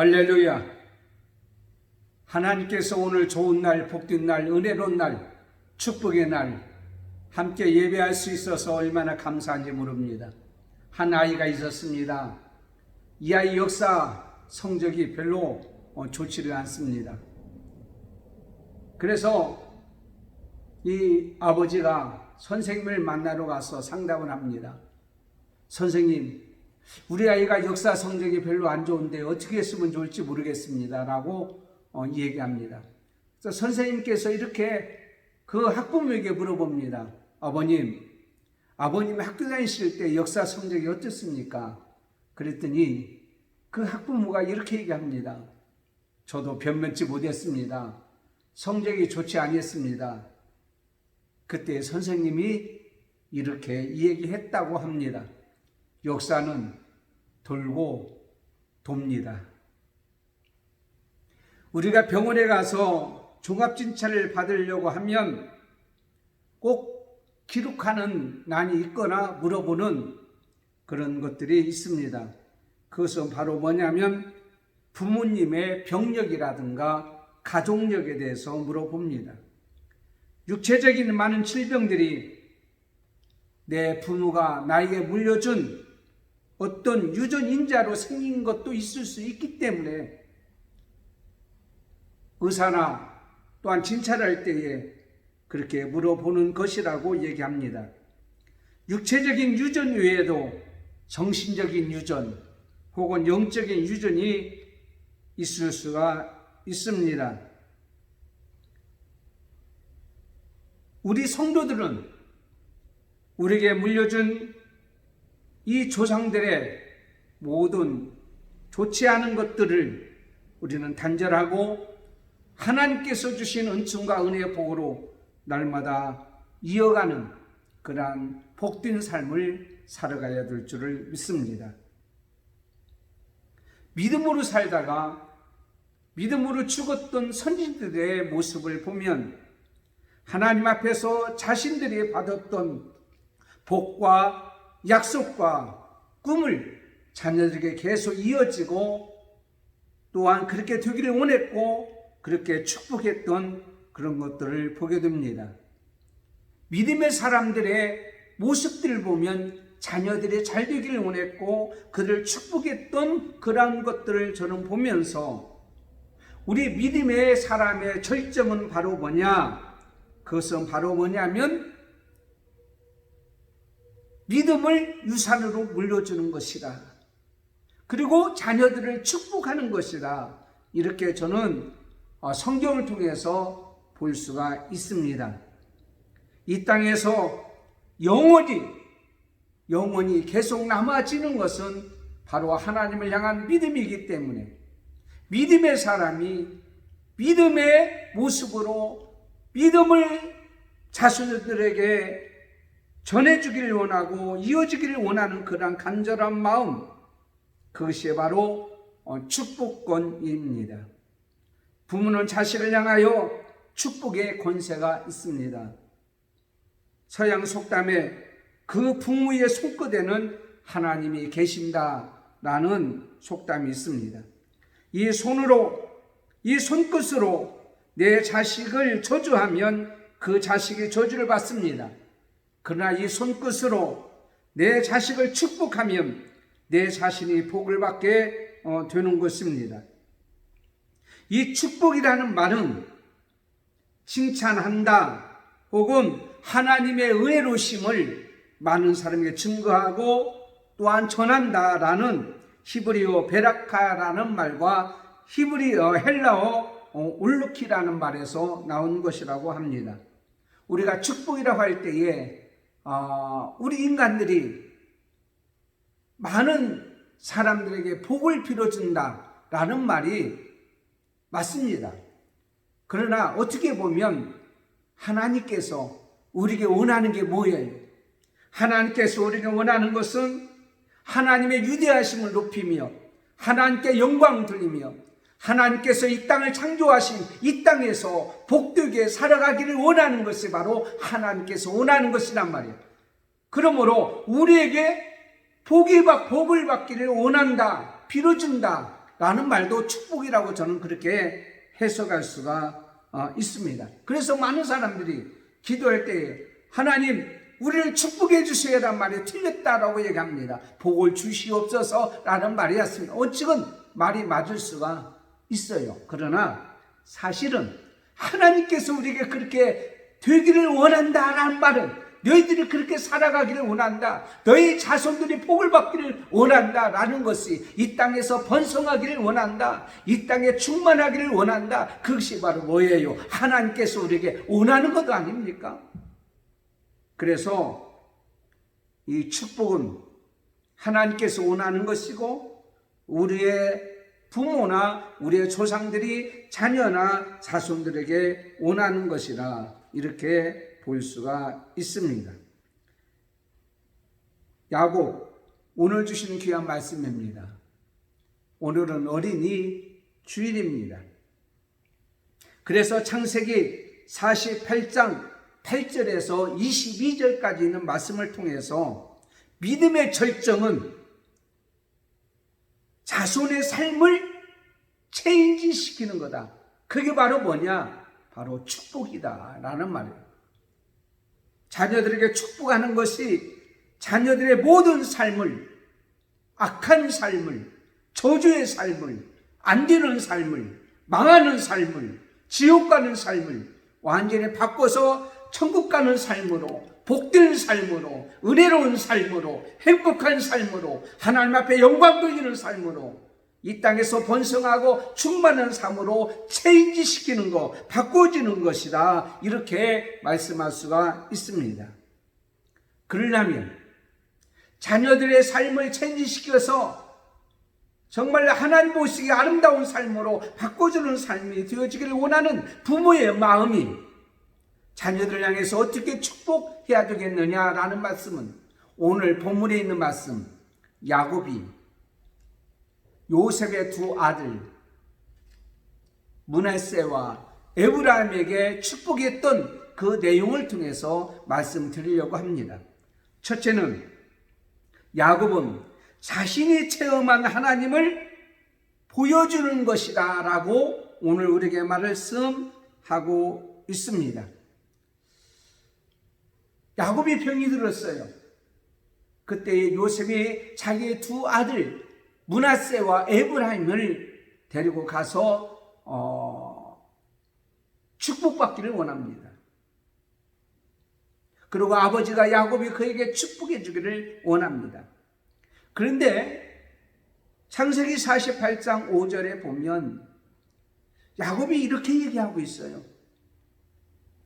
할렐루야. 하나님께서 오늘 좋은 날, 복된 날, 은혜로운 날, 축복의 날 함께 예배할 수 있어서 얼마나 감사한지 모릅니다. 한 아이가 있었습니다. 이 아이 역사 성적이 별로 좋지를 않습니다. 그래서 이 아버지가 선생님을 만나러 가서 상담을 합니다. 선생님, 우리 아이가 역사 성적이 별로 안 좋은데 어떻게 했으면 좋을지 모르겠습니다 라고 얘기합니다. 그래서 선생님께서 이렇게 그 학부모에게 물어봅니다. 아버님 학교 다니실 때 역사 성적이 어떻습니까? 그랬더니 그 학부모가 이렇게 얘기합니다. 저도 변변치 못했습니다. 성적이 좋지 않았습니다. 그때 선생님이 이렇게 얘기했다고 합니다. 역사는 돌고 돕니다. 우리가 병원에 가서 종합진찰을 받으려고 하면 꼭 기록하는 난이 있거나 물어보는 그런 것들이 있습니다. 그것은 바로 뭐냐면 부모님의 병력이라든가 가족력에 대해서 물어봅니다. 육체적인 많은 질병들이 내 부모가 나에게 물려준 어떤 유전인자로 생긴 것도 있을 수 있기 때문에 의사나 또한 진찰할 때에 그렇게 물어보는 것이라고 얘기합니다. 육체적인 유전 외에도 정신적인 유전 혹은 영적인 유전이 있을 수가 있습니다. 우리 성도들은 우리에게 물려준 이 조상들의 모든 좋지 않은 것들을 우리는 단절하고 하나님께서 주신 은총과 은혜의 복으로 날마다 이어가는 그러한 복된 삶을 살아가야 될 줄을 믿습니다. 믿음으로 살다가 믿음으로 죽었던 선지자들의 모습을 보면 하나님 앞에서 자신들이 받았던 복과 약속과 꿈을 자녀들에게 계속 이어지고 또한 그렇게 되기를 원했고 그렇게 축복했던 그런 것들을 보게 됩니다. 믿음의 사람들의 모습들을 보면 자녀들이 잘 되기를 원했고 그들을 축복했던 그러한 것들을 저는 보면서 우리 믿음의 사람의 절정은 바로 뭐냐? 그것은 바로 뭐냐면 믿음을 유산으로 물려주는 것이다. 그리고 자녀들을 축복하는 것이다. 이렇게 저는 성경을 통해서 볼 수가 있습니다. 이 땅에서 영원히 계속 남아지는 것은 바로 하나님을 향한 믿음이기 때문에 믿음의 사람이 믿음의 모습으로 믿음을 자손들에게 전해주기를 원하고 이어지기를 원하는 그러한 간절한 마음, 그것이 바로 축복권입니다. 부모는 자식을 향하여 축복의 권세가 있습니다. 서양 속담에 그 부모의 손끝에는 하나님이 계신다라는 속담이 있습니다. 이 손끝으로 내 자식을 저주하면 그 자식이 저주를 받습니다. 그러나 이 손끝으로 내 자식을 축복하면 내 자신이 복을 받게 되는 것입니다. 이 축복이라는 말은 칭찬한다 혹은 하나님의 은혜로우심을 많은 사람에게 증거하고 또한 전한다라는 히브리어 베라카라는 말과 헬라어 울루키라는 말에서 나온 것이라고 합니다. 우리가 축복이라고 할 때에 우리 인간들이 많은 사람들에게 복을 빌어준다라는 말이 맞습니다. 그러나 어떻게 보면 하나님께서 우리에게 원하는 게 뭐예요? 하나님께서 우리에게 원하는 것은 하나님의 위대하심을 높이며 하나님께 영광을 돌리며 하나님께서 이 땅을 창조하신 이 땅에서 복되게 살아가기를 원하는 것이 바로 하나님께서 원하는 것이란 말이에요. 그러므로 우리에게 복을 받기를 원한다, 빌어준다. 라는 말도 축복이라고 저는 그렇게 해석할 수가 있습니다. 그래서 많은 사람들이 기도할 때 하나님 우리를 축복해 주세요라는 말이 틀렸다라고 얘기합니다. 복을 주시옵소서 라는 말이었습니다. 어찌건 말이 맞을 수가 있어요. 그러나 사실은 하나님께서 우리에게 그렇게 되기를 원한다라는 말은 너희들이 그렇게 살아가기를 원한다, 너희 자손들이 복을 받기를 원한다라는 것이, 이 땅에서 번성하기를 원한다, 이 땅에 충만하기를 원한다, 그것이 바로 뭐예요? 하나님께서 우리에게 원하는 것 아닙니까? 그래서 이 축복은 하나님께서 원하는 것이고 우리의 부모나 우리의 조상들이 자녀나 자손들에게 원하는 것이라 이렇게 볼 수가 있습니다. 야곱, 오늘 주시는 귀한 말씀입니다. 오늘은 어린이 주일입니다. 그래서 창세기 48장 8절에서 22절까지 있는 말씀을 통해서 믿음의 절정은 자손의 삶을 체인지시키는 거다. 그게 바로 뭐냐? 바로 축복이다 라는 말이에요. 자녀들에게 축복하는 것이 자녀들의 모든 삶을, 악한 삶을, 저주의 삶을, 안 되는 삶을, 망하는 삶을, 지옥 가는 삶을 완전히 바꿔서 천국 가는 삶으로, 복된 삶으로, 은혜로운 삶으로, 행복한 삶으로, 하나님 앞에 영광 돌리는 삶으로, 이 땅에서 번성하고 충만한 삶으로 체인지시키는 것, 바꿔주는 것이다, 이렇게 말씀할 수가 있습니다. 그러려면 자녀들의 삶을 체인지시켜서 정말 하나님 보시기에 아름다운 삶으로 바꿔주는 삶이 되어지기를 원하는 부모의 마음이 자녀들을 향해서 어떻게 축복해야 되겠느냐라는 말씀은 오늘 본문에 있는 말씀, 야곱이 요셉의 두 아들 므낫세와 에브라임에게 축복했던 그 내용을 통해서 말씀드리려고 합니다. 첫째는 야곱은 자신이 체험한 하나님을 보여주는 것이다 라고 오늘 우리에게 말씀하고 있습니다. 야곱이 병이 들었어요. 그때 요셉이 자기의 두 아들 므낫세와 에브라임을 데리고 가서 축복받기를 원합니다. 그리고 아버지가 야곱이 그에게 축복해 주기를 원합니다. 그런데 창세기 48장 5절에 보면 야곱이 이렇게 얘기하고 있어요.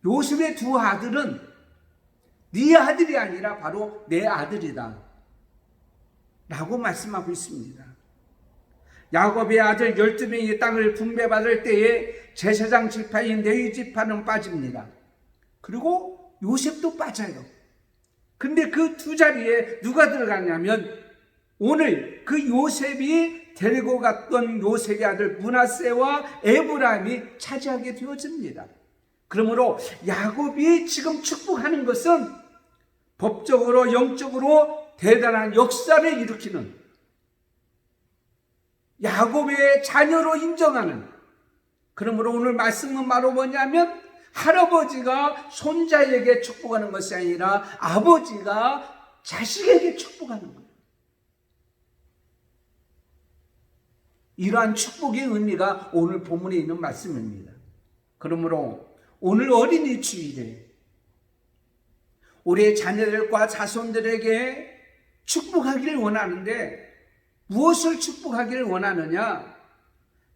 요셉의 두 아들은 네 아들이 아니라 바로 내 아들이다 라고 말씀하고 있습니다. 야곱의 아들 12명이 땅을 분배받을 때에 제사장 지파인 레위 지파는 빠집니다. 그리고 요셉도 빠져요. 근데 그 두 자리에 누가 들어가냐면 오늘 그 요셉이 데리고 갔던 요셉의 아들 므낫세와 에브라임이 차지하게 되어집니다. 그러므로 야곱이 지금 축복하는 것은 법적으로 영적으로 대단한 역사를 일으키는 야곱의 자녀로 인정하는, 그러므로 오늘 말씀은 바로 뭐냐면 할아버지가 손자에게 축복하는 것이 아니라 아버지가 자식에게 축복하는 거예요. 이러한 축복의 의미가 오늘 본문에 있는 말씀입니다. 그러므로 오늘 어린이 주일에 우리의 자녀들과 자손들에게 축복하기를 원하는데 무엇을 축복하기를 원하느냐?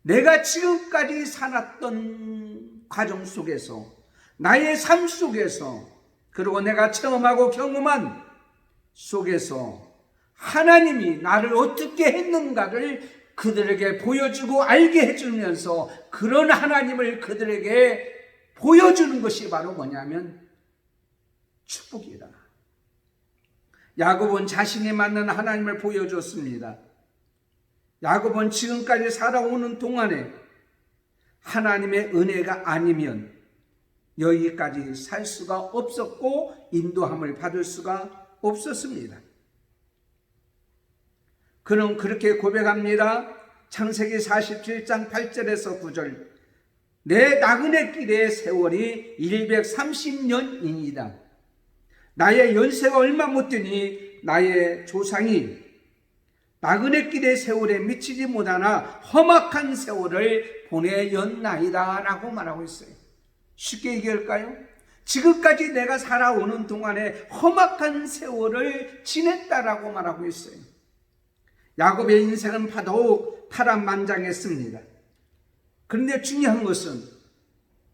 내가 지금까지 살았던 과정 속에서, 나의 삶 속에서, 그리고 내가 체험하고 경험한 속에서 하나님이 나를 어떻게 했는가를 그들에게 보여주고 알게 해주면서 그런 하나님을 그들에게 보여주는 것이 바로 뭐냐면 축복이다. 야곱은 자신이 만난 하나님을 보여줬습니다. 야곱은 지금까지 살아오는 동안에 하나님의 은혜가 아니면 여기까지 살 수가 없었고 인도함을 받을 수가 없었습니다. 그는 그렇게 고백합니다. 창세기 47장 8절에서 9절 내 나그네 길의 세월이 130년이니이다. 나의 연세가 얼마 못 되니 나의 조상이 나그네 길의 세월에 미치지 못하나 험악한 세월을 보내었나이다 라고 말하고 있어요. 쉽게 얘기할까요? 지금까지 내가 살아오는 동안에 험악한 세월을 지냈다라고 말하고 있어요. 야곱의 인생은 더욱 파란만장했습니다. 그런데 중요한 것은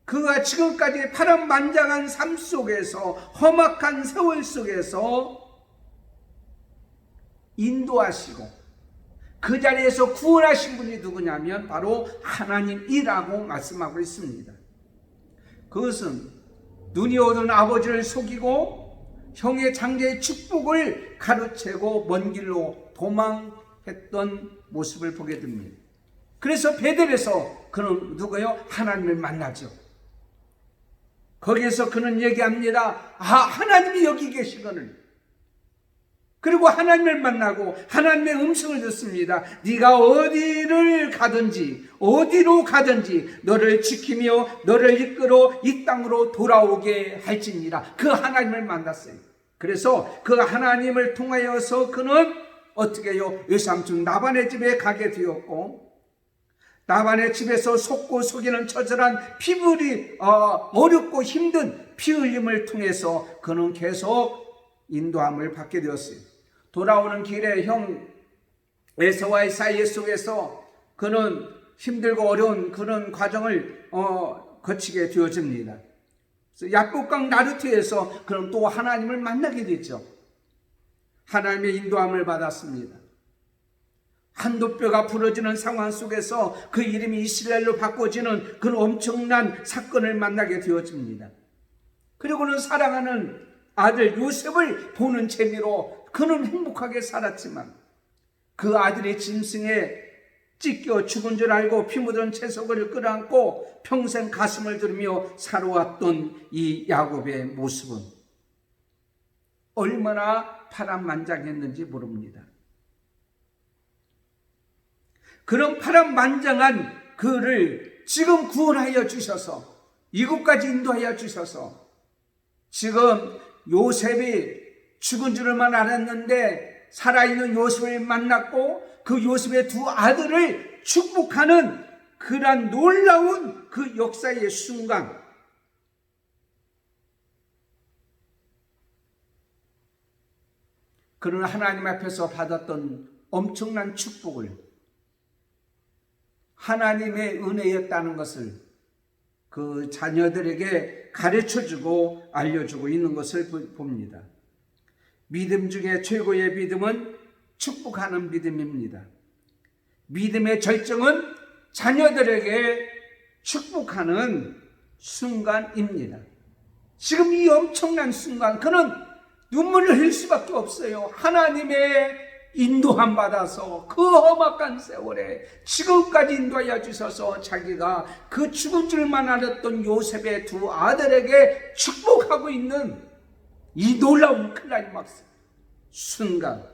그가 지금까지 파란만장한 삶 속에서, 험악한 세월 속에서 인도하시고 그 자리에서 구원하신 분이 누구냐면 바로 하나님이라고 말씀하고 있습니다. 그것은 눈이 오던 아버지를 속이고 형의 장제의 축복을 가로채고 먼 길로 도망했던 모습을 보게 됩니다. 그래서 베델에서 그는 누구요? 하나님을 만나죠. 거기에서 그는 얘기합니다. 하나님이 여기 계시거늘. 그리고 하나님을 만나고 하나님의 음성을 듣습니다. 네가 어디를 가든지 어디로 가든지 너를 지키며 너를 이끌어 이 땅으로 돌아오게 할지니라. 그 하나님을 만났어요. 그래서 그 하나님을 통하여서 그는 어떻게 해요? 외삼촌 라반의 집에 가게 되었고, 라반의 집에서 속고 속이는 처절한 피부리 어렵고 힘든 피 흘림을 통해서 그는 계속 인도함을 받게 되었어요. 돌아오는 길에 형 에서와의 사이 속에서 그는 힘들고 어려운 그런 과정을 거치게 되어집니다. 야복강 나루트에서 그는 또 하나님을 만나게 됐죠. 하나님의 인도함을 받았습니다. 한도뼈가 부러지는 상황 속에서 그 이름이 이스라엘로 바꿔지는 그런 엄청난 사건을 만나게 되어집니다. 그리고는 사랑하는 아들 요셉을 보는 재미로 그는 행복하게 살았지만 그 아들의 짐승에 찢겨 죽은 줄 알고 피 묻은 채석을 끌어안고 평생 가슴을 들으며 살아왔던 이 야곱의 모습은 얼마나 파란만장했는지 모릅니다. 그런 파란만장한 그를 지금 구원하여 주셔서 이곳까지 인도하여 주셔서 지금 요셉이 죽은 줄만 알았는데 살아있는 요셉을 만났고 그 요셉의 두 아들을 축복하는 그러한 놀라운 그 역사의 순간, 그는 하나님 앞에서 받았던 엄청난 축복을 하나님의 은혜였다는 것을 그 자녀들에게 가르쳐주고 알려주고 있는 것을 봅니다. 믿음 중에 최고의 믿음은 축복하는 믿음입니다. 믿음의 절정은 자녀들에게 축복하는 순간입니다. 지금 이 엄청난 순간 그는 눈물을 흘릴 수밖에 없어요. 하나님의 인도함 받아서 그 험악한 세월에 지금까지 인도하여 주셔서 자기가 그 죽은 줄만 알았던 요셉의 두 아들에게 축복하고 있는 이 놀라운 클라이막스 순간,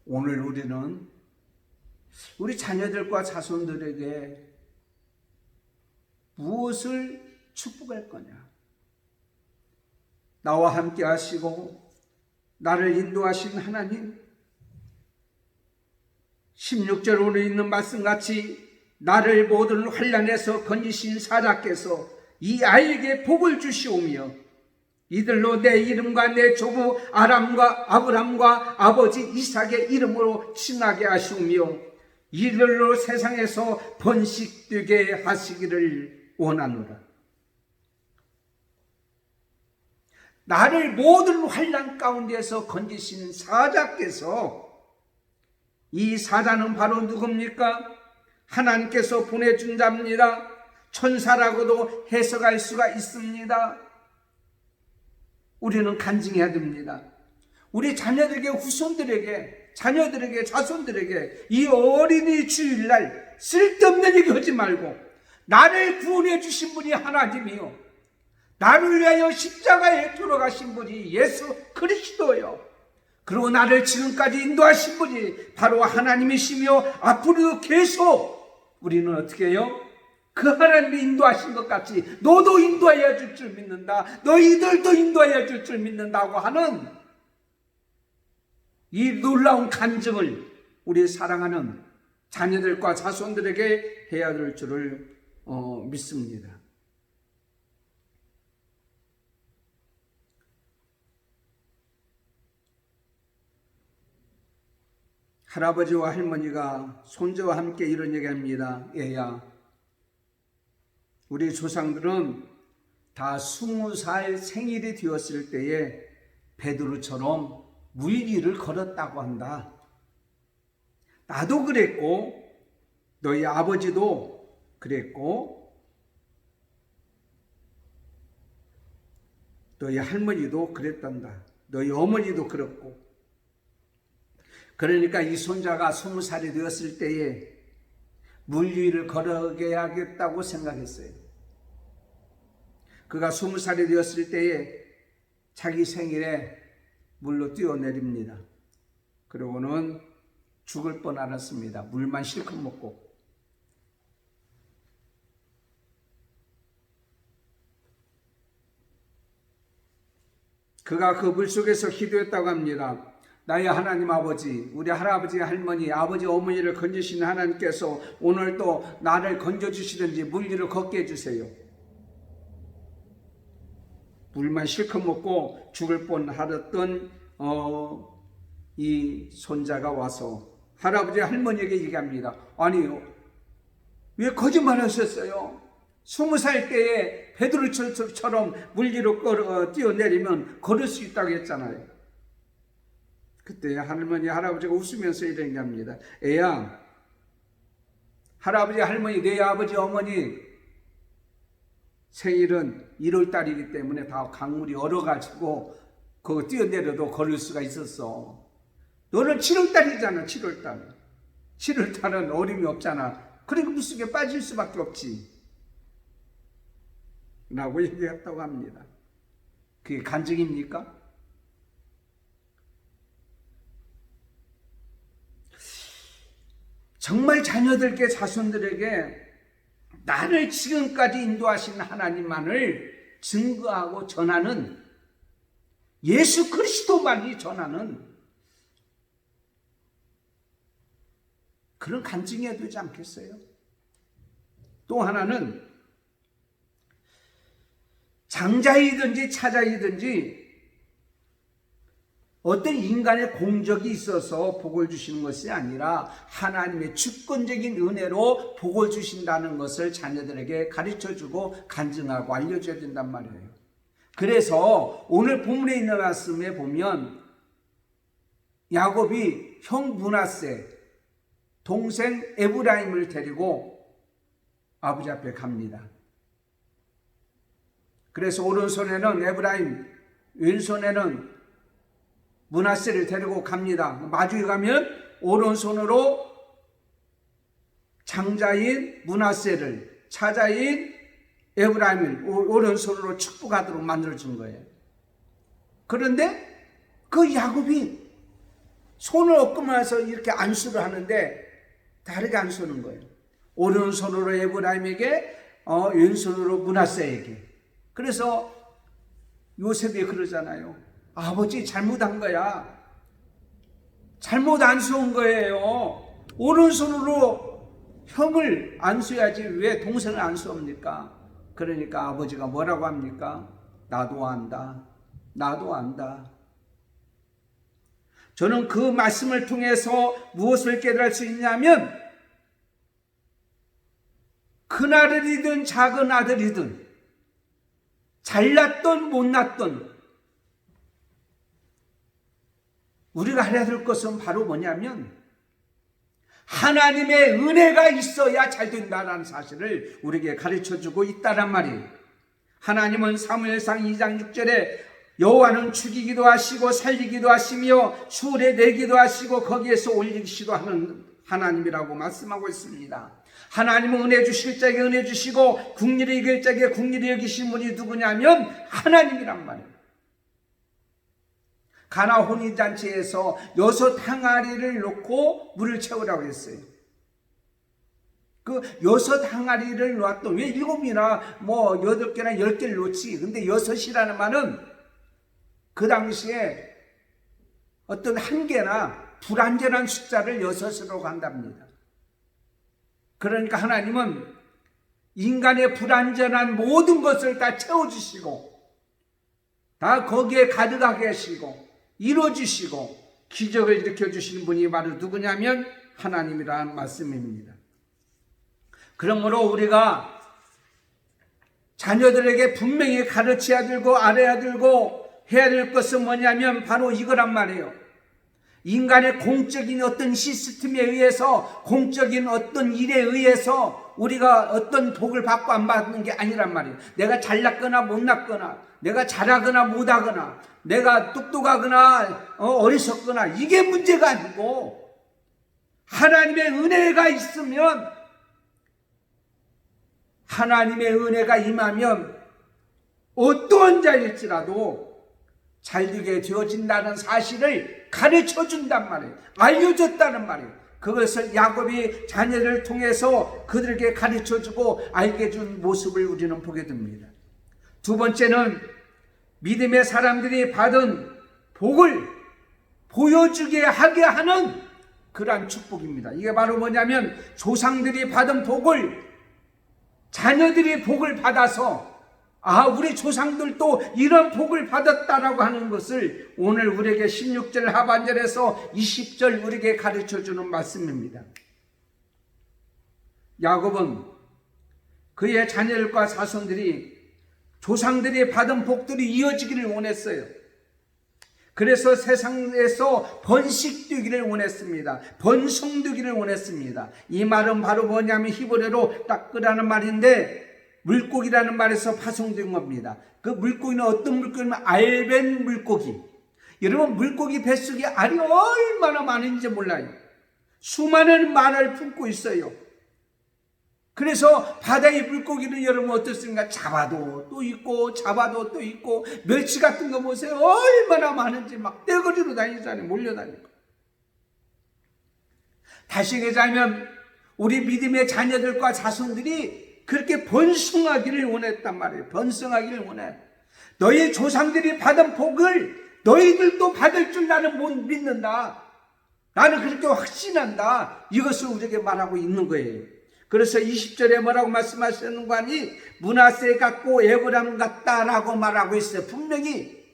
오늘 우리는 우리 자녀들과 자손들에게 무엇을 축복할 거냐? 나와 함께 하시고 나를 인도하신 하나님, 16절 오늘 있는 말씀같이 나를 모든 환난에서 건지신 사자께서 이 아이에게 복을 주시오며 이들로 내 이름과 내 조부 아브람과 아버지 이삭의 이름으로 친하게 하시오며 이들로 세상에서 번식되게 하시기를 원하노라. 나를 모든 환난 가운데서 건지신 사자께서, 이 사자는 바로 누굽니까? 하나님께서 보내준 자입니다. 천사라고도 해석할 수가 있습니다. 우리는 간증해야 됩니다. 우리 자녀들에게, 후손들에게, 자녀들에게, 자손들에게 이 어린이 주일날 쓸데없는 얘기 하지 말고 나를 구원해 주신 분이 하나님이요, 나를 위하여 십자가에 돌아가신 분이 예수 그리스도요. 그리고 나를 지금까지 인도하신 분이 바로 하나님이시며 앞으로도 계속 우리는 어떻게 해요? 그 하나님이 인도하신 것 같이 너도 인도하여 줄 줄 믿는다. 너희들도 인도하여 줄 줄 믿는다고 하는 이 놀라운 간증을 우리 사랑하는 자녀들과 자손들에게 해야 될 줄을 믿습니다. 할아버지와 할머니가 손자와 함께 이런 얘기합니다. 얘야, 우리 조상들은 다 20살 생일이 되었을 때에 베드로처럼 물길을 걸었다고 한다. 나도 그랬고 너희 아버지도 그랬고 너희 할머니도 그랬단다. 너희 어머니도 그렇고. 그러니까 이 손자가 20살이 되었을 때에 물 위를 걸어야겠다고 생각했어요. 그가 20살이 되었을 때에 자기 생일에 물로 뛰어내립니다. 그러고는 죽을 뻔 알았습니다. 물만 실컷 먹고. 그가 그 물속에서 기도했다고 합니다. 나의 하나님 아버지, 우리 할아버지, 할머니, 아버지, 어머니를 건지시는 하나님께서 오늘도 나를 건져주시든지 물 위를 걷게 해주세요. 물만 실컷 먹고 죽을 뻔하던 이 손자가 와서 할아버지, 할머니에게 얘기합니다. 아니요, 왜 거짓말 하셨어요? 20살 때에 베드로처럼 물 위로 뛰어내리면 걸을 수 있다고 했잖아요. 그때 할머니, 할아버지가 웃으면서 이런 얘기합니다. 애야, 할아버지, 할머니, 내 아버지, 어머니 생일은 1월달이기 때문에 다 강물이 얼어가지고 그거 뛰어내려도 걸을 수가 있었어. 너는 7월달이잖아. 7월달. 7월달은 어림이 없잖아. 그러니까 물속에 빠질 수밖에 없지 라고 얘기했다고 합니다. 그게 간증입니까? 정말 자녀들께, 자손들에게 나를 지금까지 인도하신 하나님만을 증거하고 전하는, 예수 그리스도만이 전하는 그런 간증해야 되지 않겠어요? 또 하나는 장자이든지 차자이든지 어떤 인간의 공적이 있어서 복을 주시는 것이 아니라 하나님의 주권적인 은혜로 복을 주신다는 것을 자녀들에게 가르쳐주고 간증하고 알려줘야 된단 말이에요. 그래서 오늘 본문에 있는 말씀에 보면 야곱이 형 므낫세, 동생 에브라임을 데리고 아버지 앞에 갑니다. 그래서 오른손에는 에브라임, 왼손에는 므낫세를 데리고 갑니다. 마주에 가면 오른손으로 장자인 므낫세를, 차자인 에브라임을 오른손으로 축복하도록 만들어준 거예요. 그런데 그 야곱이 손을 얹고면서 이렇게 안수를 하는데 다르게 안수는 거예요. 오른손으로 에브라임에게, 왼손으로 므낫세에게. 그래서 요셉이 그러잖아요. 아버지 잘못한 거야. 잘못 안수한 거예요. 오른손으로 형을 안수해야지 왜 동생을 안수합니까? 그러니까 아버지가 뭐라고 합니까? 나도 안다. 나도 안다. 저는 그 말씀을 통해서 무엇을 깨달을 수 있냐면, 큰 아들이든 작은 아들이든 잘났던 못났던 우리가 해야 될 것은 바로 뭐냐면 하나님의 은혜가 있어야 잘 된다는 사실을 우리에게 가르쳐주고 있다란 말이에요. 하나님은 사무엘상 2장 6절에 여호와는 죽이기도 하시고 살리기도 하시며 수레 내기도 하시고 거기에서 올리기도 하는 하나님이라고 말씀하고 있습니다. 하나님은 은혜 주실 자에게 은혜 주시고 국리를 이길 자에게 국리를 여기신 분이 누구냐면 하나님이란 말이에요. 가나 혼인잔치에서 6 항아리를 놓고 물을 채우라고 했어요. 그 6 항아리를 놓았던, 왜 7이나 8개나 10개를 놓지? 근데 6이라는 말은 그 당시에 어떤 한계나 불완전한 숫자를 6으로 간답니다. 그러니까 하나님은 인간의 불완전한 모든 것을 다 채워주시고 다 거기에 가득하게 하시고 이루어주시고 기적을 일으켜주시는 분이 바로 누구냐면 하나님이라는 말씀입니다. 그러므로 우리가 자녀들에게 분명히 가르쳐야 되고 알아야 되고 해야 될 것은 뭐냐면 바로 이거란 말이에요. 인간의 공적인 어떤 시스템에 의해서, 공적인 어떤 일에 의해서 우리가 어떤 복을 받고 안 받는 게 아니란 말이에요. 내가 잘났거나 못났거나, 내가 잘하거나 못하거나, 내가 똑똑하거나 어리석거나, 이게 문제가 아니고 하나님의 은혜가 있으면, 하나님의 은혜가 임하면 어떠한 자일지라도 잘되게 되어진다는 사실을 가르쳐준단 말이에요. 알려줬다는 말이에요. 그것을 야곱이 자녀를 통해서 그들에게 가르쳐주고 알게 해준 모습을 우리는 보게 됩니다. 두 번째는 믿음의 사람들이 받은 복을 보여주게 하게 하는 그러한 축복입니다. 이게 바로 뭐냐면 조상들이 받은 복을 자녀들이 복을 받아서 우리 조상들도 이런 복을 받았다라고 하는 것을 오늘 우리에게 16절 하반절에서 20절 우리에게 가르쳐주는 말씀입니다. 야곱은 그의 자녀들과 자손들이 조상들이 받은 복들이 이어지기를 원했어요. 그래서 세상에서 번식되기를 원했습니다. 번성되기를 원했습니다. 이 말은 바로 뭐냐면 히브리어로 따끄라는 말인데 물고기라는 말에서 파송된 겁니다. 그 물고기는 어떤 물고기냐면 알벤 물고기. 여러분, 물고기 뱃속에 알이 얼마나 많은지 몰라요. 수많은 말을 품고 있어요. 그래서 바다의 물고기는 여러분 어떻습니까? 잡아도 또 있고 잡아도 또 있고, 멸치 같은 거 보세요. 얼마나 많은지 막 떼거리로 다니잖아요. 몰려다니고. 다시 얘기하자면 우리 믿음의 자녀들과 자손들이 그렇게 번성하기를 원했단 말이에요. 번성하기를 원해. 너희 조상들이 받은 복을 너희들도 받을 줄 나는 못 믿는다. 나는 그렇게 확신한다. 이것을 우리에게 말하고 있는 거예요. 그래서 20절에 뭐라고 말씀하시는 거 아니? 므낫세 같고 에브람 같다라고 말하고 있어요. 분명히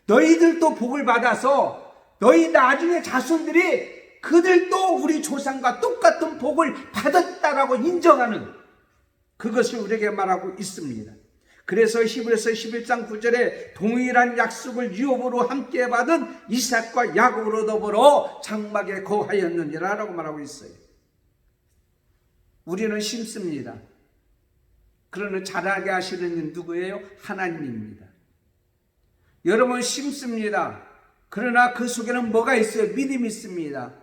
너희들도 복을 받아서 너희 나중에 자손들이 그들도 우리 조상과 똑같은 복을 받았다라고 인정하는 그것을 우리에게 말하고 있습니다. 그래서 히브리서 11장 9절에 동일한 약속을 유업으로 함께 받은 이삭과 야곱으로 더불어 장막에 거하였느니라 라고 말하고 있어요. 우리는 심습니다. 그러나 자라게 하시는 이는 누구예요? 하나님입니다. 여러분 심습니다. 그러나 그 속에는 뭐가 있어요? 믿음이 있습니다.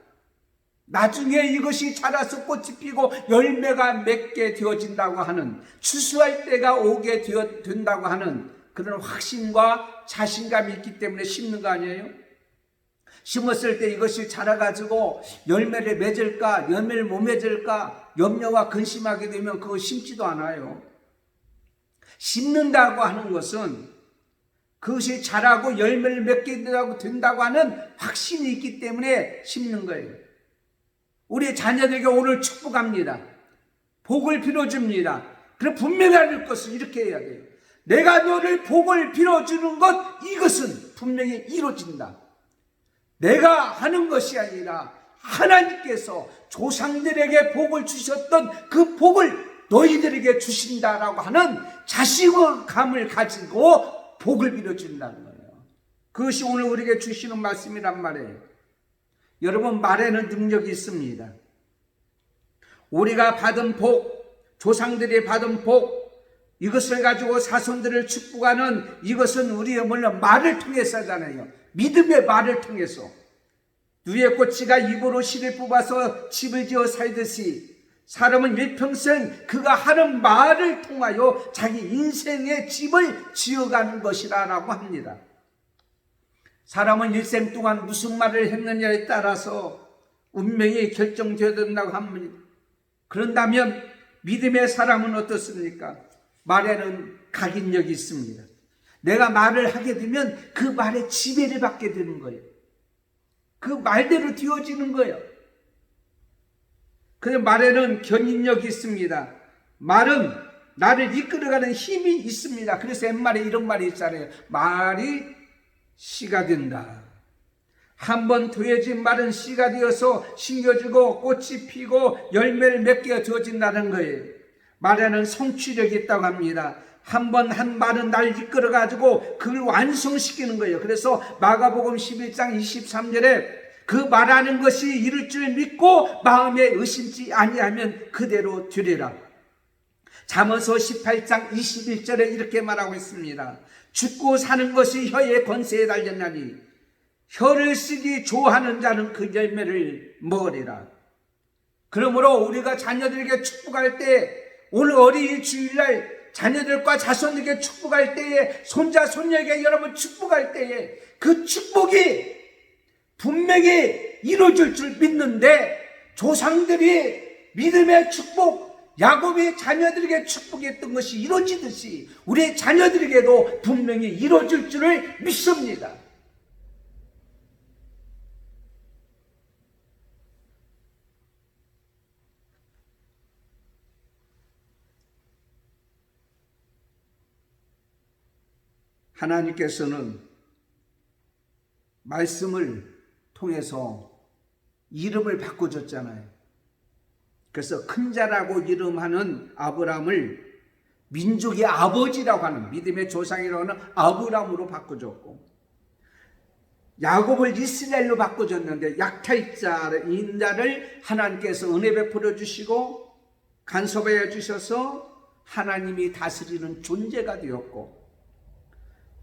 나중에 이것이 자라서 꽃이 피고 열매가 맺게 되어진다고 하는, 추수할 때가 오게 된다고 하는 그런 확신과 자신감이 있기 때문에 심는 거 아니에요? 심었을 때 이것이 자라가지고 열매를 맺을까, 열매를 못 맺을까 염려와 근심하게 되면 그거 심지도 않아요. 심는다고 하는 것은 그것이 자라고 열매를 맺게 된다고 하는 확신이 있기 때문에 심는 거예요. 우리 자녀들에게 오늘 축복합니다. 복을 빌어줍니다. 그럼 분명히 알 것은 이렇게 해야 돼요. 내가 너를 복을 빌어주는 것, 이것은 분명히 이루어진다. 내가 하는 것이 아니라 하나님께서 조상들에게 복을 주셨던 그 복을 너희들에게 주신다라고 하는 자신감을 가지고 복을 빌어준다는 거예요. 그것이 오늘 우리에게 주시는 말씀이란 말이에요. 여러분, 말에는 능력이 있습니다. 우리가 받은 복, 조상들이 받은 복, 이것을 가지고 자손들을 축복하는 이것은 우리의 물론 말을 통해서 하잖아요. 믿음의 말을 통해서. 누에 꼬치가 입으로 실을 뽑아서 집을 지어 살듯이 사람은 일평생 그가 하는 말을 통하여 자기 인생의 집을 지어가는 것이라고 합니다. 사람은 일생 동안 무슨 말을 했느냐에 따라서 운명이 결정된다고 합니다. 그런다면 믿음의 사람은 어떻습니까? 말에는 각인력이 있습니다. 내가 말을 하게 되면 그 말에 지배를 받게 되는 거예요. 그 말대로 되어지는 거예요. 그런데 말에는 견인력이 있습니다. 말은 나를 이끌어가는 힘이 있습니다. 그래서 옛말에 이런 말이 있잖아요. 말이 씨가 된다. 한번 되어진 말은 씨가 되어서 심겨지고 꽃이 피고 열매를 맺게 되어진다는 거예요. 말에는 성취력이 있다고 합니다. 한번 한 말은 날 이끌어가지고 그걸 완성시키는 거예요. 그래서 마가복음 11장 23절에 그 말하는 것이 이룰 줄 믿고 마음에 의심치 아니하면 그대로 되리라. 잠언서 18장 21절에 이렇게 말하고 있습니다. 죽고 사는 것이 혀의 권세에 달렸나니 혀를 쓰기 좋아하는 자는 그 열매를 먹으리라. 그러므로 우리가 자녀들에게 축복할 때, 오늘 어린이 주일날 자녀들과 자손에게 축복할 때에, 손자 손녀에게 여러분 축복할 때에 그 축복이 분명히 이루어질 줄 믿는데, 조상들이 믿음의 축복, 야곱의 자녀들에게 축복했던 것이 이루어지듯이 우리의 자녀들에게도 분명히 이루어질 줄을 믿습니다. 하나님께서는 말씀을 통해서 이름을 바꿔줬잖아요. 그래서 큰 자라고 이름하는 아브람을 민족의 아버지라고 하는, 믿음의 조상이라고 하는 아브람으로 바꿔줬고, 야곱을 이스라엘로 바꿔줬는데 약탈자인 자를 하나님께서 은혜 베풀어 주시고 간섭하여 주셔서 하나님이 다스리는 존재가 되었고,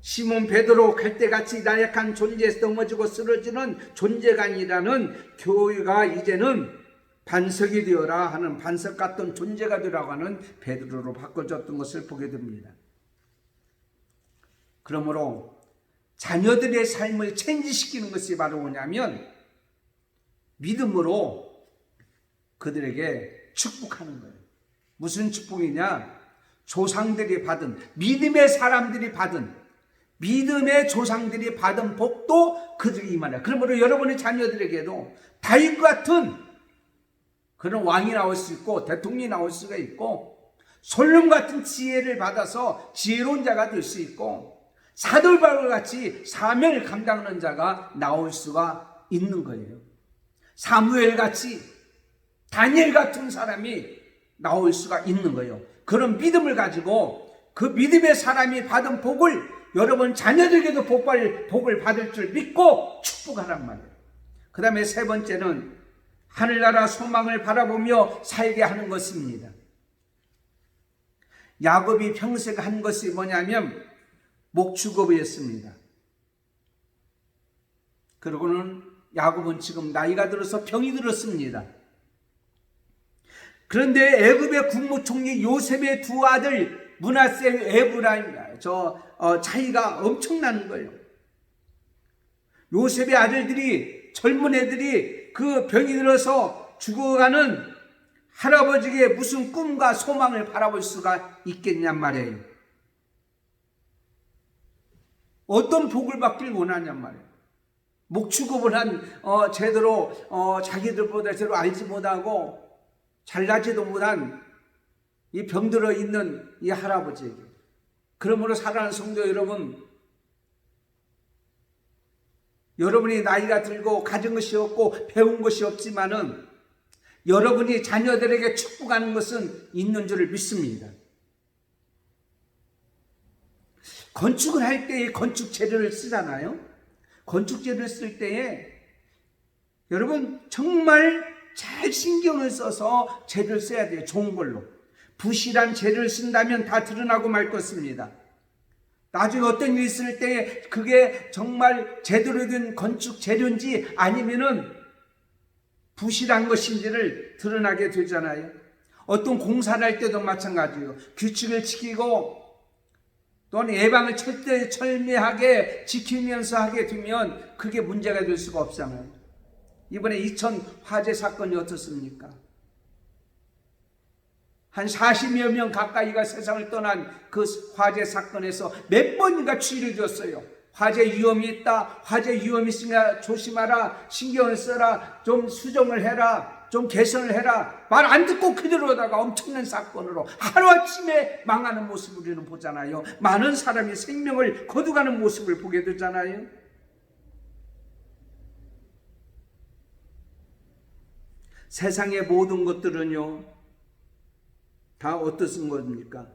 시몬 베드로 갈대같이 나약한 존재에서 넘어지고 쓰러지는 존재가 아니라는 교회가 이제는 반석이 되어라 하는, 반석 같던 존재가 되라고 하는 베드로로 바꿔줬던 것을 보게 됩니다. 그러므로 자녀들의 삶을 체인지시키는 것이 바로 뭐냐면 믿음으로 그들에게 축복하는 거예요. 무슨 축복이냐? 조상들이 받은, 믿음의 사람들이 받은, 믿음의 조상들이 받은 복도 그들이 임하라. 그러므로 여러분의 자녀들에게도 다윗 같은 그런 왕이 나올 수 있고 대통령이 나올 수가 있고, 솔로몬 같은 지혜를 받아서 지혜로운 자가 될 수 있고, 사도 바울 같이 사명을 감당하는 자가 나올 수가 있는 거예요. 사무엘 같이, 다니엘 같은 사람이 나올 수가 있는 거예요. 그런 믿음을 가지고 그 믿음의 사람이 받은 복을 여러분 자녀들에게도 복을 받을 줄 믿고 축복하란 말이에요. 그 다음에 세 번째는 하늘나라 소망을 바라보며 살게 하는 것입니다. 야곱이 평생 한 것이 뭐냐면 목축업이었습니다. 그러고는 야곱은 지금 나이가 들어서 병이 들었습니다. 그런데 애굽의 국무총리 요셉의 두 아들 므낫세, 에브라임, 차이가 엄청나는 거예요. 요셉의 아들들이, 젊은 애들이 그 병이 들어서 죽어가는 할아버지에게 무슨 꿈과 소망을 바라볼 수가 있겠냔 말이에요. 어떤 복을 받길 원하냔 말이에요. 목축업을 한 제대로 자기들보다 제대로 알지 못하고 잘나지도 못한 이 병들어 있는 이 할아버지에게. 그러므로 사랑하는 성도 여러분, 여러분이 나이가 들고 가진 것이 없고 배운 것이 없지만은 여러분이 자녀들에게 축복하는 것은 있는 줄을 믿습니다. 건축을 할 때에 건축 재료를 쓰잖아요. 건축 재료를 쓸 때에 여러분 정말 잘 신경을 써서 재료를 써야 돼요. 좋은 걸로. 부실한 재료를 쓴다면 다 드러나고 말 것입니다. 나중에 어떤 일이 있을 때 그게 정말 제대로 된 건축 재료인지 아니면은 부실한 것인지를 드러나게 되잖아요. 어떤 공사를 할 때도 마찬가지예요. 규칙을 지키고 또는 예방을 철저하게 지키면서 하게 되면 그게 문제가 될 수가 없잖아요. 이번에 이천 화재 사건이 어떻습니까? 한 40여 명 가까이가 세상을 떠난 그 화재 사건에서 몇 번인가 주의를 줬어요. 화재 위험이 있다. 화재 위험이 있으니까 조심하라. 신경을 써라. 좀 수정을 해라. 좀 개선을 해라. 말 안 듣고 그대로다가 엄청난 사건으로 하루아침에 망하는 모습을 우리는 보잖아요. 많은 사람이 생명을 거두가는 모습을 보게 되잖아요. 세상의 모든 것들은요, 다 어떻은 겁니까?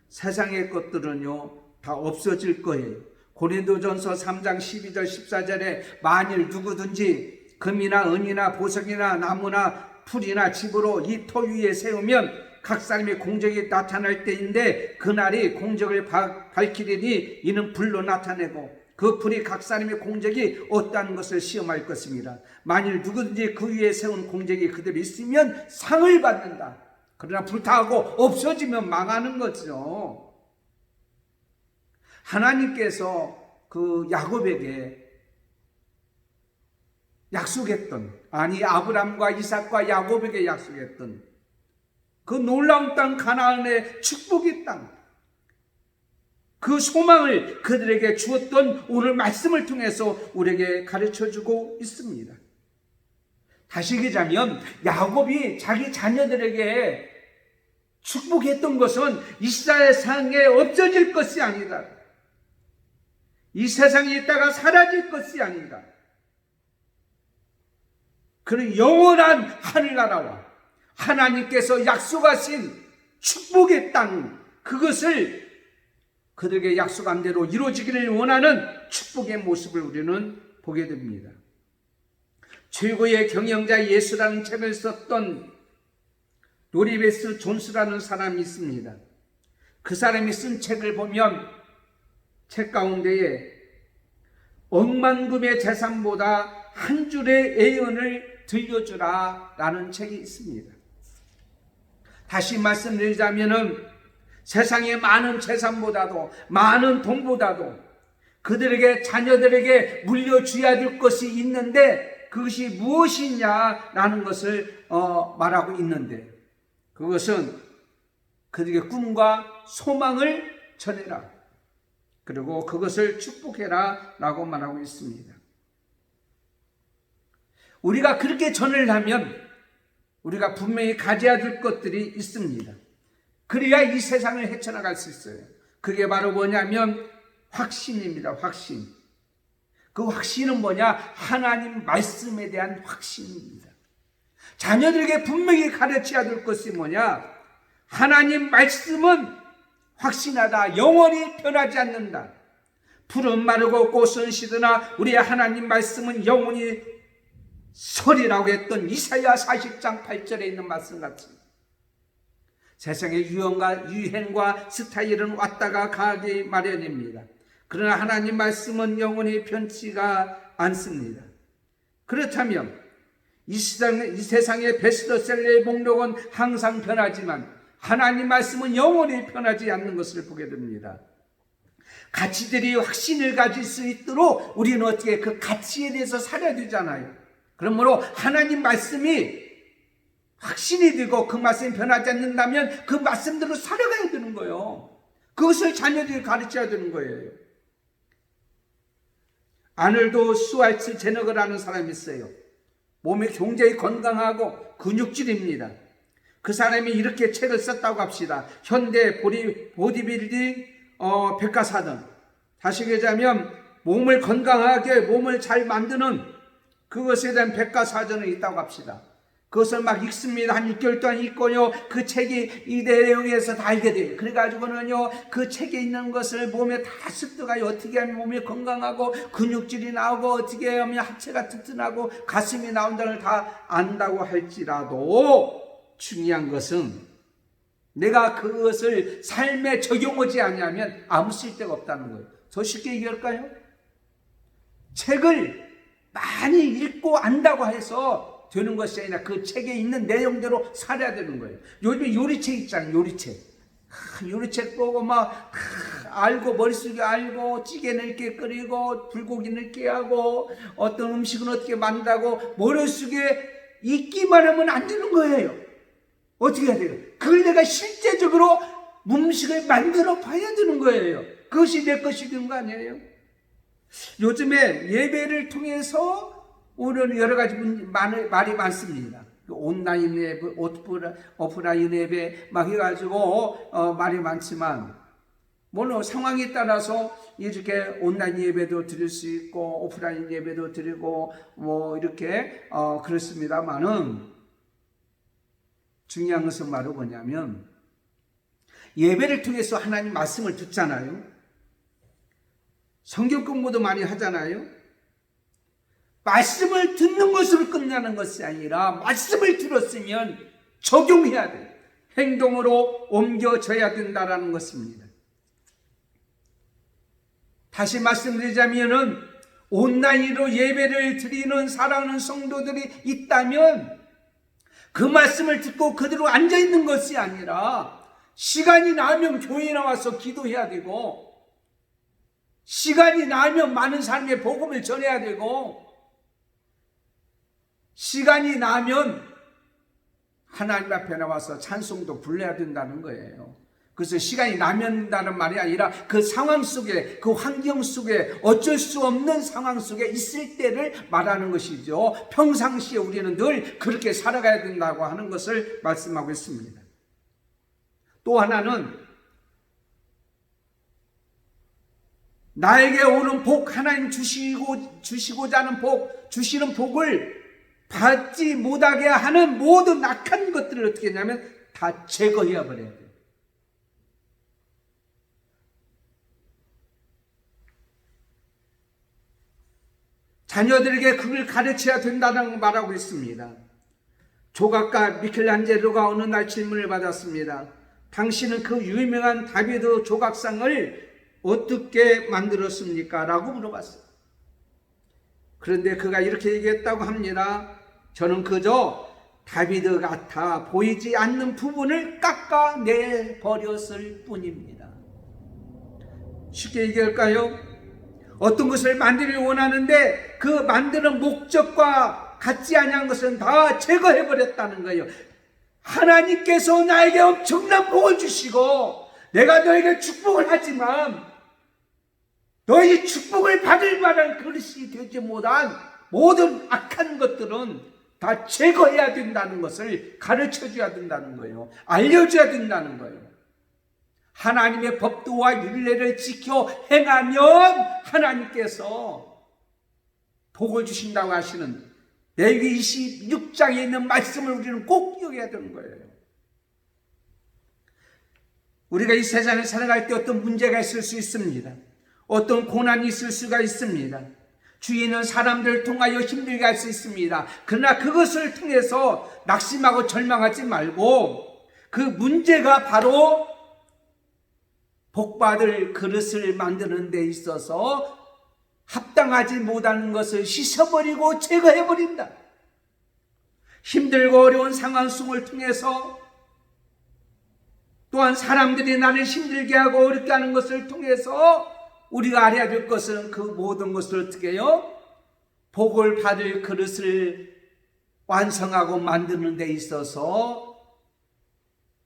세상의 것들은요, 다 없어질 거예요. 고린도전서 3장 12절 14절에 만일 누구든지 금이나 은이나 보석이나 나무나 풀이나 집으로 이 토 위에 세우면 각 사람의 공적이 나타날 때인데 그날이 공적을 밝히리니 이는 불로 나타내고 그 불이 각 사람의 공적이 어떠한 것을 시험할 것입니다. 만일 누구든지 그 위에 세운 공적이 그대로 있으면 상을 받는다. 그러나 불타고 없어지면 망하는 거죠. 하나님께서 그 야곱에게 약속했던, 아니 아브람과 이삭과 야곱에게 약속했던 그 놀라운 땅 가나안의 축복의 땅, 그 소망을 그들에게 주었던 오늘 말씀을 통해서 우리에게 가르쳐주고 있습니다. 다시 얘기하자면 야곱이 자기 자녀들에게 축복했던 것은 이 세상에 없어질 것이 아니다. 이 세상에 있다가 사라질 것이 아니다. 그런 영원한 하늘나라와 하나님께서 약속하신 축복의 땅, 그것을 그들에게 약속한 대로 이루어지기를 원하는 축복의 모습을 우리는 보게 됩니다. 최고의 경영자 예수라는 책을 썼던 노리베스 존스라는 사람이 있습니다. 그 사람이 쓴 책을 보면 책 가운데에 억만금의 재산보다 한 줄의 애언을 들려주라 라는 책이 있습니다. 다시 말씀드리자면은 세상의 많은 재산보다도 많은 돈보다도 그들에게 자녀들에게 물려줘야 될 것이 있는데 그것이 무엇이냐라는 것을 말하고 있는데 그것은 그들에게 꿈과 소망을 전해라. 그리고 그것을 축복해라 라고 말하고 있습니다. 우리가 그렇게 전을 하면 우리가 분명히 가져야 될 것들이 있습니다. 그래야 이 세상을 헤쳐나갈 수 있어요. 그게 바로 뭐냐면 확신입니다. 확신. 그 확신은 뭐냐? 하나님 말씀에 대한 확신입니다. 자녀들에게 분명히 가르쳐야 될 것이 뭐냐? 하나님 말씀은 확신하다. 영원히 변하지 않는다. 풀은 마르고 꽃은 시드나 우리의 하나님 말씀은 영원히 설이라고 했던 이사야 40장 8절에 있는 말씀 같습니다. 세상의 유행과 스타일은 왔다가 가기 마련입니다. 그러나 하나님 말씀은 영원히 변치가 않습니다. 그렇다면 이 세상의 베스트셀러의 목록은 항상 변하지만 하나님 말씀은 영원히 변하지 않는 것을 보게 됩니다. 가치들이 확신을 가질 수 있도록 우리는 어떻게 그 가치에 대해서 살아야 되잖아요. 그러므로 하나님 말씀이 확신이 되고 그 말씀이 변하지 않는다면 그 말씀대로 살아가야 되는 거예요. 그것을 자녀들이 가르쳐야 되는 거예요. 아놀드 슈왈츠 제너거라는 사람이 있어요. 몸이 굉장히 건강하고 근육질입니다. 그 사람이 이렇게 책을 썼다고 합시다. 현대 보디빌딩 백과사전. 다시 얘기하자면 몸을 건강하게 몸을 잘 만드는 그것에 대한 백과사전이 있다고 합시다. 그것을 막 읽습니다. 한 6개월 동안 읽고요. 그 책이 이 내용에서 다 알게 돼요. 그래가지고는요, 그 책에 있는 것을 몸에 다 습득하여 어떻게 하면 몸이 건강하고 근육질이 나오고 어떻게 하면 하체가 튼튼하고 가슴이 나온다는 걸 다 안다고 할지라도 중요한 것은 내가 그것을 삶에 적용하지 않으면 아무 쓸데가 없다는 거예요. 더 쉽게 얘기할까요? 책을 많이 읽고 안다고 해서 되는 것이 아니라 그 책에 있는 내용대로 살아야 되는 거예요. 요즘 요리책 있잖아요. 요리책 보고 막 알고 머릿속에 알고 찌개는 이렇게 끓이고 불고기는 이렇게 하고 어떤 음식은 어떻게 만든다고 머릿속에 있기만 하면 안 되는 거예요. 어떻게 해야 돼요? 그걸 내가 실제적으로 음식을 만들어 봐야 되는 거예요. 그것이 내 것이 되는 거 아니에요? 요즘에 예배를 통해서 오늘 여러 가지 말이 많습니다. 온라인 예배, 오프라인 예배 막 해가지고 말이 많지만 물론 상황에 따라서 이렇게 온라인 예배도 드릴 수 있고 오프라인 예배도 드리고 뭐 이렇게 그렇습니다만은 중요한 것은 바로 뭐냐면 예배를 통해서 하나님 말씀을 듣잖아요. 성경 공부도 많이 하잖아요. 말씀을 듣는 것으로 끝나는 것이 아니라 말씀을 들었으면 적용해야 돼요. 행동으로 옮겨져야 된다는 것입니다. 다시 말씀드리자면은 온라인으로 예배를 드리는 사랑하는 성도들이 있다면 그 말씀을 듣고 그대로 앉아있는 것이 아니라 시간이 나면 교회에 나와서 기도해야 되고 시간이 나면 많은 사람의 복음을 전해야 되고 시간이 나면 하나님 앞에 나와서 찬송도 불러야 된다는 거예요. 그래서 시간이 나면다는 말이 아니라 그 상황 속에 그 환경 속에 어쩔 수 없는 상황 속에 있을 때를 말하는 것이죠. 평상시에 우리는 늘 그렇게 살아가야 된다고 하는 것을 말씀하고 있습니다. 또 하나는 나에게 오는 복, 하나님 주시고자 하는 복, 주시는 복을 받지 못하게 하는 모든 악한 것들을 어떻게 했냐면 다 제거해야 버려야 돼요. 자녀들에게 그걸 가르쳐야 된다는 말하고 있습니다. 조각가 미켈란젤로가 어느 날 질문을 받았습니다. 당신은 그 유명한 다비드 조각상을 어떻게 만들었습니까? 라고 물어봤어요. 그런데 그가 이렇게 얘기했다고 합니다. 저는 그저 다비드 같아 보이지 않는 부분을 깎아내버렸을 뿐입니다. 쉽게 얘기할까요? 어떤 것을 만들기 원하는데 그 만드는 목적과 같지 않은 것은 다 제거해버렸다는 거예요. 하나님께서 나에게 엄청난 복을 주시고 내가 너에게 축복을 하지만 너희 축복을 받을 만한 그릇이 되지 못한 모든 악한 것들은 다 제거해야 된다는 것을 가르쳐줘야 된다는 거예요. 알려줘야 된다는 거예요. 하나님의 법도와 율례를 지켜 행하면 하나님께서 복을 주신다고 하시는 레위기 26장에 있는 말씀을 우리는 꼭 기억해야 되는 거예요. 우리가 이 세상을 살아갈 때 어떤 문제가 있을 수 있습니다. 어떤 고난이 있을 수가 있습니다. 주위에 있는 사람들을 통하여 힘들게 할 수 있습니다. 그러나 그것을 통해서 낙심하고 절망하지 말고 그 문제가 바로 복받을 그릇을 만드는 데 있어서 합당하지 못하는 것을 씻어버리고 제거해버린다. 힘들고 어려운 상황 속을 통해서 또한 사람들이 나를 힘들게 하고 어렵게 하는 것을 통해서 우리가 알아야 될 것은 그 모든 것을 어떻게 해요? 복을 받을 그릇을 완성하고 만드는 데 있어서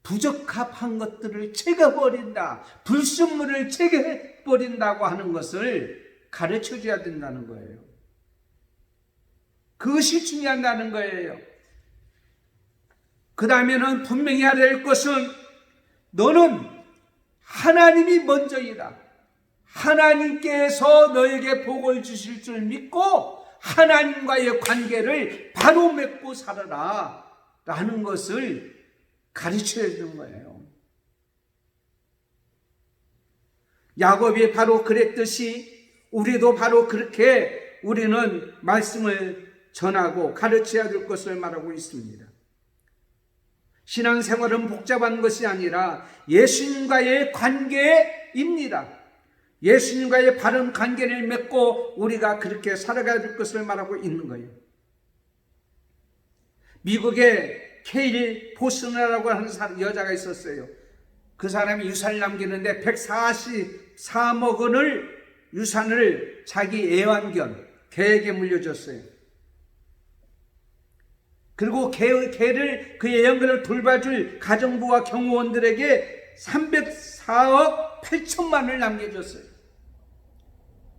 부적합한 것들을 제거해버린다. 불순물을 제거해버린다고 하는 것을 가르쳐줘야 된다는 거예요. 그것이 중요하다는 거예요. 그 다음에는 분명히 해야 될 것은 너는 하나님이 먼저이다. 하나님께서 너에게 복을 주실 줄 믿고 하나님과의 관계를 바로 맺고 살아라 라는 것을 가르쳐야 되는 거예요. 야곱이 바로 그랬듯이 우리도 바로 그렇게 우리는 말씀을 전하고 가르쳐야 될 것을 말하고 있습니다. 신앙생활은 복잡한 것이 아니라 예수님과의 관계입니다. 예수님과의 바른 관계를 맺고 우리가 그렇게 살아가야 될 것을 말하고 있는 거예요. 미국에 케일 보스너라고 하는 여자가 있었어요. 그 사람이 유산을 남기는데 144억 원을 유산을 자기 애완견 개에게 물려줬어요. 그리고 개를 그 애완견을 돌봐줄 가정부와 경호원들에게 304억 8천만 원을 남겨줬어요.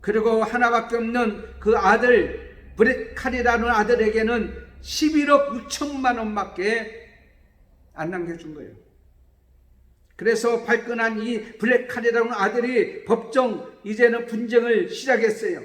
그리고 하나밖에 없는 그 아들 브렛 칼이라는 아들에게는 11억 6천만 원밖에 안 남겨준 거예요. 그래서 발끈한 이 블랙 칼이라는 아들이 법정 이제는 분쟁을 시작했어요.